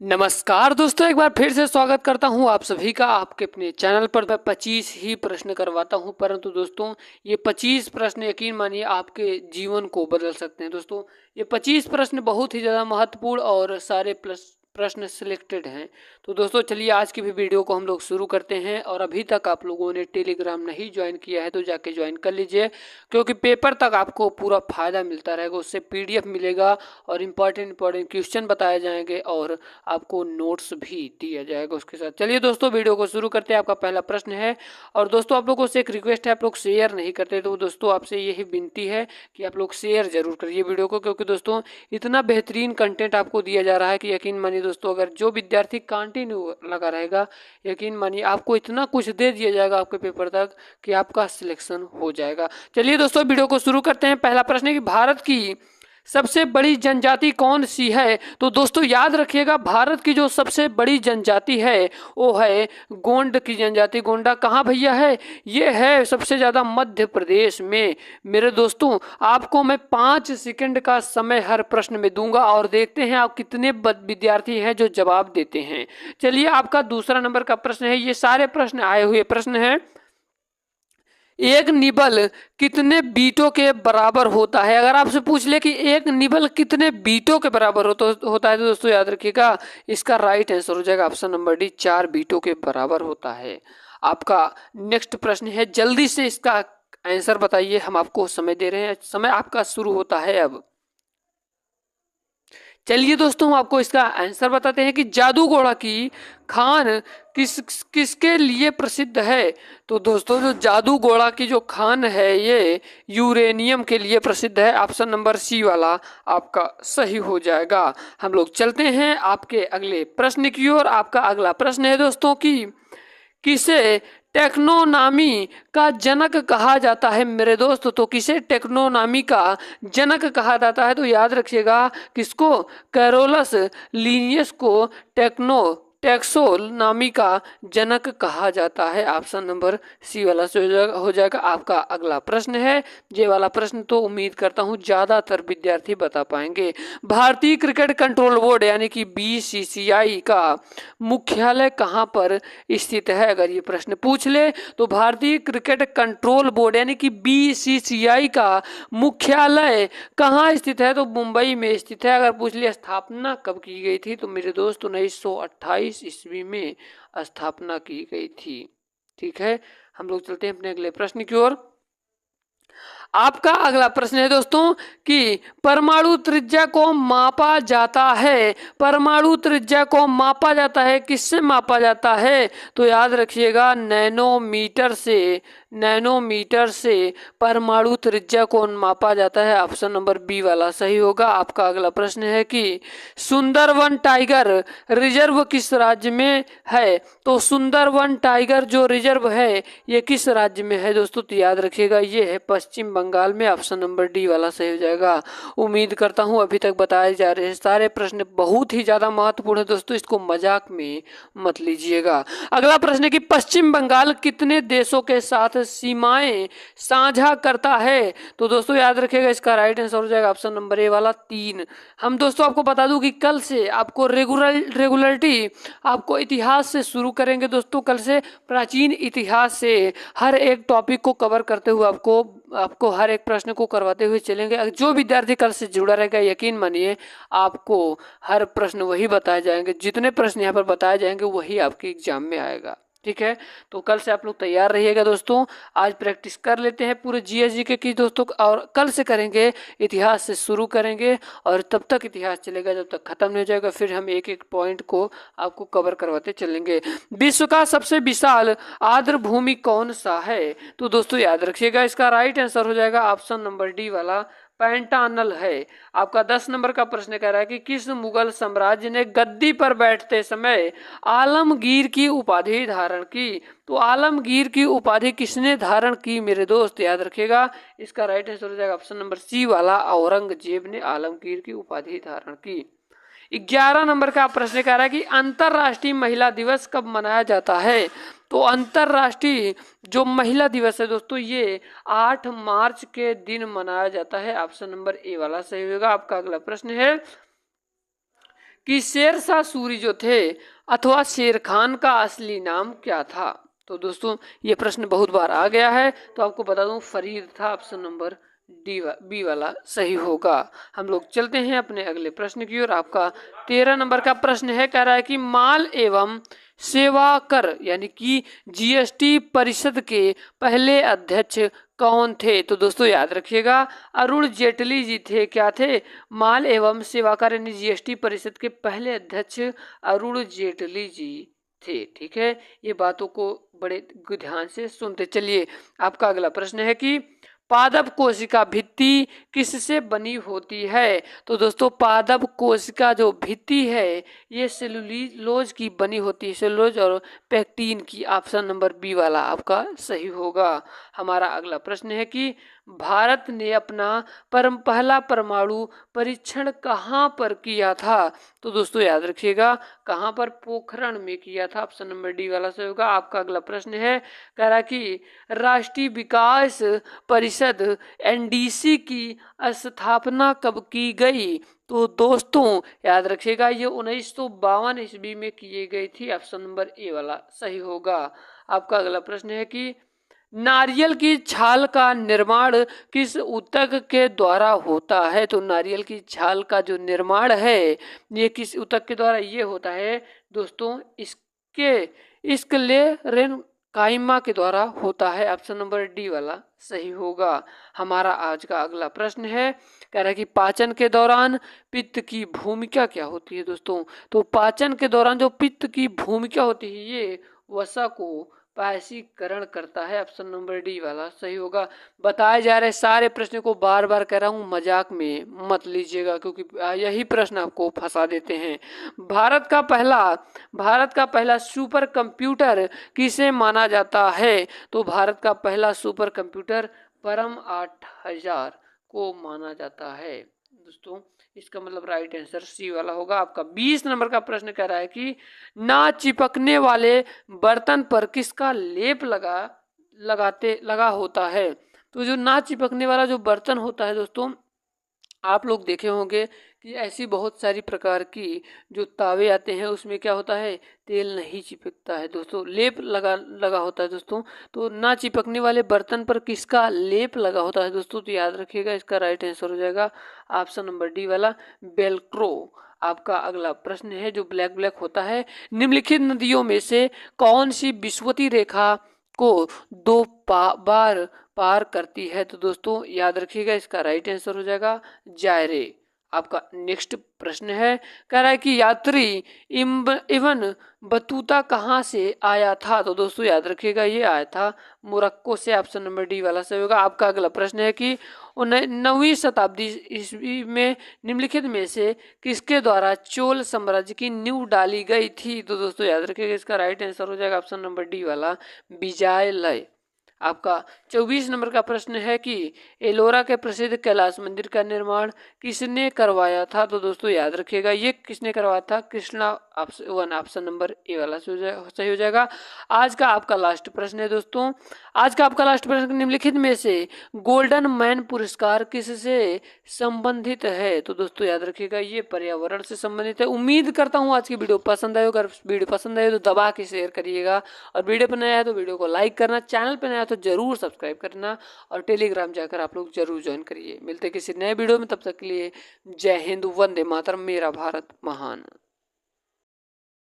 नमस्कार दोस्तों, एक बार फिर से स्वागत करता हूं आप सभी का आपके अपने चैनल पर। मैं 25 ही प्रश्न करवाता हूं, परंतु दोस्तों ये 25 प्रश्न यकीन मानिए आपके जीवन को बदल सकते हैं। दोस्तों ये 25 प्रश्न बहुत ही ज़्यादा महत्वपूर्ण और सारे प्रश्न सिलेक्टेड हैं। तो दोस्तों चलिए आज की भी वीडियो को हम लोग शुरू करते हैं। और अभी तक आप लोगों ने टेलीग्राम नहीं ज्वाइन किया है तो जाके ज्वाइन कर लीजिए, क्योंकि पेपर तक आपको पूरा फायदा मिलता रहेगा। उससे पीडीएफ मिलेगा और इम्पॉर्टेंट क्वेश्चन बताए जाएंगे और आपको नोट्स भी दिया जाएगा उसके साथ। चलिए दोस्तों वीडियो को शुरू करते हैं। आपका पहला प्रश्न है, और दोस्तों आप लोगों से एक रिक्वेस्ट है, आप लोग शेयर नहीं करते तो दोस्तों आपसे यही विनती है कि आप लोग शेयर जरूर करिए वीडियो को, क्योंकि दोस्तों इतना बेहतरीन कंटेंट आपको दिया जा रहा है कि यकीन मानिए दोस्तों, अगर जो विद्यार्थी कंटिन्यू लगा रहेगा, यकीन मानिए आपको इतना कुछ दे दिया जाएगा आपके पेपर तक कि आपका सिलेक्शन हो जाएगा। चलिए दोस्तों वीडियो को शुरू करते हैं। पहला प्रश्न है कि भारत की सबसे बड़ी जनजाति कौन सी है? तो दोस्तों याद रखिएगा, भारत की जो सबसे बड़ी जनजाति है वो है गोंड की जनजाति। गोंडा कहाँ भैया है? ये है सबसे ज़्यादा मध्य प्रदेश में। मेरे दोस्तों आपको मैं 5 सेकंड का समय हर प्रश्न में दूंगा और देखते हैं आप कितने विद्यार्थी हैं जो जवाब देते हैं। चलिए आपका दूसरा नंबर का प्रश्न है, ये सारे प्रश्न आए हुए प्रश्न हैं। एक निबल कितने बीटों के बराबर होता है? अगर आपसे पूछ ले कि एक निबल कितने बीटों के बराबर होता है तो दोस्तों याद रखिएगा इसका राइट आंसर हो जाएगा ऑप्शन नंबर डी, 4 बीटों के बराबर होता है। आपका नेक्स्ट प्रश्न है, जल्दी से इसका आंसर बताइए, हम आपको समय दे रहे हैं, समय आपका शुरू होता है अब। चलिए दोस्तों हम आपको इसका आंसर बताते हैं कि जादू घोड़ा की खान किसके लिए प्रसिद्ध है? तो दोस्तों जो जादू घोड़ा की जो खान है ये यूरेनियम के लिए प्रसिद्ध है। ऑप्शन नंबर सी वाला आपका सही हो जाएगा। हम लोग चलते हैं आपके अगले प्रश्न की ओर। आपका अगला प्रश्न है दोस्तों कि किसे टेक्नोनॉमी का जनक कहा जाता है? मेरे दोस्त तो किसे टेक्नोनॉमी का जनक कहा जाता है? तो याद रखिएगा किसको? कैरोलस लीनियस को टेक्सोनॉमी का जनक कहा जाता है। ऑप्शन नंबर सी वाला से हो जाएगा। आपका अगला प्रश्न है, ये वाला प्रश्न तो उम्मीद करता हूं ज्यादातर विद्यार्थी बता पाएंगे। भारतीय क्रिकेट कंट्रोल बोर्ड यानी कि बीसीसीआई का मुख्यालय कहां पर स्थित है? अगर ये प्रश्न पूछ ले तो भारतीय क्रिकेट कंट्रोल बोर्ड यानी कि बीसीसीआई का मुख्यालय कहाँ स्थित है? तो मुंबई में स्थित है। अगर पूछ लिया स्थापना कब की गई थी तो मेरे दोस्त 1928 ईस्वी में स्थापना की गई थी। ठीक है, हम लोग चलते हैं अपने अगले प्रश्न की ओर। आपका अगला प्रश्न है दोस्तों कि परमाणु त्रिज्या को मापा जाता है, परमाणु त्रिज्या को मापा जाता है, किससे मापा जाता है? तो याद रखिएगा नैनोमीटर से, नैनोमीटर से परमाणु त्रिज्या को मापा जाता है। ऑप्शन नंबर बी वाला सही होगा। आपका अगला प्रश्न है कि सुंदरवन टाइगर रिजर्व किस राज्य में है? तो सुंदरवन टाइगर जो रिजर्व है ये किस राज्य में है दोस्तों? तो याद रखिएगा ये है पश्चिम बंगाल में। ऑप्शन नंबर डी वाला सही हो जाएगा। उम्मीद करता हूं अभी तक बताए जा रहे सारे प्रश्न बहुत ही ज्यादा महत्वपूर्ण है दोस्तों, इसको मजाक में मत लीजिएगा। अगला प्रश्न है कि पश्चिम बंगाल कितने देशों के साथ सीमाएं साझा करता है? तो दोस्तों याद रखिएगा इसका राइट आंसर हो जाएगा ऑप्शन नंबर ए वाला 3। हम दोस्तों आपको बता दूं कि कल से आपको रेगुलरिटी आपको इतिहास से शुरू करेंगे दोस्तों। कल से प्राचीन इतिहास से हर एक टॉपिक को कवर करते हुए आपको हर एक प्रश्न को करवाते हुए चलेंगे। जो विद्यार्थी कल से जुड़ा रहेगा यकीन मानिए आपको हर प्रश्न वही बताए जाएंगे, जितने प्रश्न यहाँ पर बताए जाएंगे वही आपके एग्जाम में आएगा। ठीक है, तो कल से आप लोग तैयार रहिएगा दोस्तों। आज प्रैक्टिस कर लेते हैं पूरे जीएसजी की दोस्तों, और कल से करेंगे इतिहास से शुरू करेंगे और तब तक इतिहास चलेगा जब तक खत्म नहीं हो जाएगा। फिर हम एक एक पॉइंट को आपको कवर करवाते चलेंगे। विश्व का सबसे विशाल आर्द्र भूमि कौन सा है? तो दोस्तों याद रखिएगा इसका राइट आंसर हो जाएगा ऑप्शन नंबर डी वाला पैंटानल है। आपका 10 नंबर का प्रश्न कह रहा है कि किस मुगल साम्राज्य ने गद्दी पर बैठते समय आलमगीर की उपाधि धारण की? तो आलमगीर की उपाधि किसने धारण की मेरे दोस्त? याद रखिएगा इसका राइट आंसर हो जाएगा ऑप्शन नंबर सी वाला औरंगजेब ने आलमगीर की उपाधि धारण की। 11 नंबर का प्रश्न कह रहा है कि अंतरराष्ट्रीय महिला दिवस कब मनाया जाता है? तो अंतरराष्ट्रीय जो महिला दिवस है दोस्तों ये 8 मार्च के दिन मनाया जाता है। ऑप्शन नंबर ए वाला सही होगा। आपका अगला प्रश्न है कि शेरशाह सूरी जो थे अथवा शेर खान का असली नाम क्या था। तो दोस्तों ये प्रश्न बहुत बार आ गया है, तो आपको बता दूं फरीद था, ऑप्शन नंबर बी वाला सही होगा। हम लोग चलते हैं अपने अगले प्रश्न की ओर। आपका 13 नंबर का प्रश्न है, कह रहा है कि माल एवं सेवा कर यानी कि जीएसटी परिषद के पहले अध्यक्ष कौन थे। तो दोस्तों याद रखिएगा अरुण जेटली जी थे। क्या थे? माल एवं सेवा कर यानी जीएसटी परिषद के पहले अध्यक्ष अरुण जेटली जी थे। ठीक है, ये बातों को बड़े ध्यान से सुनते चलिए। आपका अगला प्रश्न है कि पादप कोशिका भित्ति किससे बनी होती है। तो दोस्तों पादप कोशिका जो भित्ति है ये सेलुलोज की बनी होती है, सेलुलोज और पेक्टिन की। ऑप्शन नंबर बी वाला आपका सही होगा। हमारा अगला प्रश्न है कि भारत ने अपना पहला परमाणु परीक्षण कहाँ पर किया था। तो दोस्तों याद रखिएगा कहाँ पर? पोखरण में किया था। ऑप्शन नंबर डी वाला सही होगा। आपका अगला प्रश्न है, कह रहा कि राष्ट्रीय विकास परिषद एनडीसी की स्थापना कब की गई। तो दोस्तों याद रखिएगा ये 1952 ईस्वी में की गई थी। ऑप्शन नंबर ए वाला सही होगा। आपका अगला प्रश्न है कि नारियल की छाल का निर्माण किस ऊतक के द्वारा होता है। तो नारियल की छाल का जो निर्माण है ये किस ऊतक के द्वारा ये होता है दोस्तों? स्क्लेरेन काइमा के द्वारा होता है। ऑप्शन नंबर डी वाला सही होगा। हमारा आज का अगला प्रश्न है, कह रहा है कि पाचन के दौरान पित्त की भूमिका क्या होती है दोस्तों। तो पाचन के दौरान जो पित्त की भूमिका होती है ये वसा को पायसीकरण करता है। ऑप्शन नंबर डी वाला सही होगा। बताए जा रहे सारे प्रश्न को बार बार कह रहा हूँ, मजाक में मत लीजिएगा क्योंकि यही प्रश्न आपको फंसा देते हैं। भारत का पहला सुपर कंप्यूटर किसे माना जाता है। तो भारत का पहला सुपर कंप्यूटर परम 8000 को माना जाता है दोस्तों। इसका मतलब राइट आंसर सी वाला होगा। आपका 20 नंबर का प्रश्न कह रहा है कि ना चिपकने वाले बर्तन पर किसका लेप लगा होता है। तो जो ना चिपकने वाला जो बर्तन होता है दोस्तों, आप लोग देखे होंगे कि ऐसी बहुत सारी प्रकार की जो तावे आते हैं उसमें क्या होता है, तेल नहीं चिपकता है दोस्तों, लेप लगा होता है दोस्तों। तो ना चिपकने वाले बर्तन पर किसका लेप लगा होता है दोस्तों? तो याद रखिएगा इसका राइट आंसर हो जाएगा ऑप्शन नंबर डी वाला वेल्क्रो। आपका अगला प्रश्न है जो ब्लैक होता है, निम्नलिखित नदियों में से कौन सी विषुवती रेखा को दो बार पार करती है। तो दोस्तों याद रखिएगा इसका राइट आंसर हो जाएगा जायरे। आपका नेक्स्ट प्रश्न है, कह रहा है कि यात्री इवन बतूता कहाँ से आया था। तो दोस्तों याद रखिएगा ये आया था मोरक्को से। ऑप्शन नंबर डी वाला सही होगा। आपका अगला प्रश्न है कि 9वीं शताब्दी ईस्वी में निम्नलिखित में से किसके द्वारा चोल साम्राज्य की नींव डाली गई थी। तो दोस्तों याद रखिएगा इसका राइट आंसर हो जाएगा ऑप्शन नंबर डी वाला विजयालय। आपका 24 नंबर का प्रश्न है कि एलोरा के प्रसिद्ध कैलाश मंदिर का निर्माण किसने करवाया था। तो दोस्तों याद रखिएगा ये किसने करवाया था, कृष्णा। ऑप्शन नंबर ए वाला सही हो जाएगा। आज का आपका लास्ट प्रश्न है दोस्तों, आज का आपका लास्ट प्रश्न, निम्नलिखित में से गोल्डन मैन पुरस्कार किससे संबंधित है। तो दोस्तों याद रखिएगा ये पर्यावरण से संबंधित है। उम्मीद करता हूँ आज की वीडियो पसंद आए। अगर वीडियो पसंद आए तो दबा के शेयर करिएगा, और वीडियो पर नया है तो वीडियो को लाइक करना, चैनल पर नया है तो जरूर सब्सक्राइब करना, और टेलीग्राम जाकर आप लोग जरूर ज्वाइन करिए। मिलते किसी नए वीडियो में, तब तक के लिए जय हिंद, वंदे मातरम, मेरा भारत महान।